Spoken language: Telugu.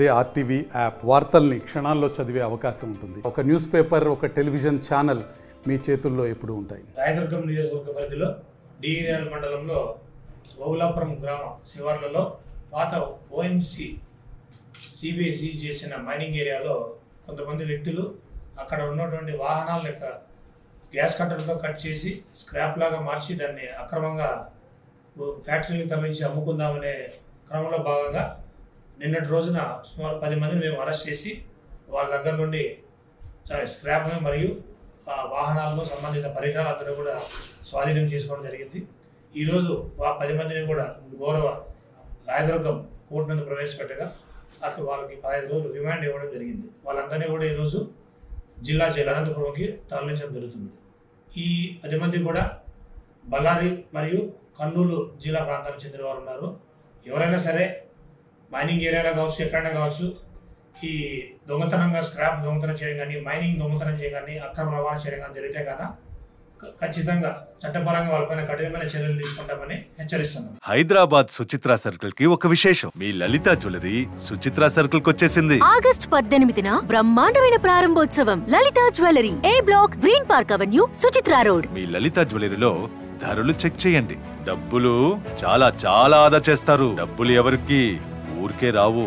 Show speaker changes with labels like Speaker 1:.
Speaker 1: అదే ఆర్టీవీ యాప్ వార్తల్ని క్షణాల్లో చదివే అవకాశం ఉంటుంది. ఒక న్యూస్ పేపర్, ఒక టెలివిజన్ ఛానల్ మీ చేతుల్లో ఎప్పుడూ ఉంటాయి.
Speaker 2: రాయదుర్గం నియోజకవర్గ పరిధిలో డిఆర్ఎల్ మండలంలో ఓగులాపురం గ్రామ శివార్లలో పాత ఓఎంసీ సిబిఎస్ఈ చేసిన మైనింగ్ ఏరియాలో కొంతమంది వ్యక్తులు అక్కడ ఉన్నటువంటి వాహనాల యొక్క గ్యాస్ కట్టర్తో కట్ చేసి స్క్రాప్ లాగా మార్చి దాన్ని అక్రమంగా ఫ్యాక్టరీలకు తరలించి అమ్ముకుందామనే క్రమంలో భాగంగా నిన్నటి రోజున సుమారు 10 మందిని మేము అరెస్ట్ చేసి వాళ్ళ దగ్గర నుండి స్క్రాప్ను మరియు వాహనాల్లో సంబంధిత పరికరాలంతా కూడా స్వాధీనం చేసుకోవడం జరిగింది. ఈరోజు 10 మందిని కూడా గౌరవ రాయదుర్గం కోర్టు నుండి ప్రవేశపెట్టగా అట్లా వాళ్ళకి 15 రోజులు రిమాండ్ ఇవ్వడం జరిగింది. వాళ్ళందరినీ కూడా ఈరోజు జిల్లా జైలు అనంతపురంకి తరలించడం జరుగుతుంది. ఈ 10 మంది కూడా బళ్ళారి మరియు కర్నూలు జిల్లా ప్రాంతానికి చెందిన వారు ఉన్నారు. ఎవరైనా సరే మైనింగ్ ఏరియాలో కావచ్చు, ఎక్కడైనా కావచ్చు, ఈ దొంగతనంగా స్క్రాప్ దొంగతనం చేయడం కానీ, మైనింగ్ దొంగతనం చేయడం కానీ, అక్రమ రవాణా చేయడం కానీ జరిగితే కన్నా ఖచ్చితంగా చట్టపరంగా వాళ్ళపైన కఠినమైన చర్యలు తీసుకుంటామని హెచ్చరిస్తున్నాం.
Speaker 3: హైదరాబాద్ సుచిత్ర సర్కిల్ కి ఒక విశేషం. మీ లలిత జ్యువెలరీ సుచిత్ర సర్కిల్ కి వచ్చేసింది.
Speaker 4: ఆగస్ట్ 18న బ్రహ్మాండమైన ప్రారంభోత్సవం. Lalitha jewellery, A block, Green Park Avenue, Suchitra road.
Speaker 3: మీ లలిత జ్యువెలరీలో ధరలు చెక్ చేయండి. డబ్బులు చాలా చాలా ఆదా చేస్తారు. డబ్బులు ఎవరికి ఊరికే రావు.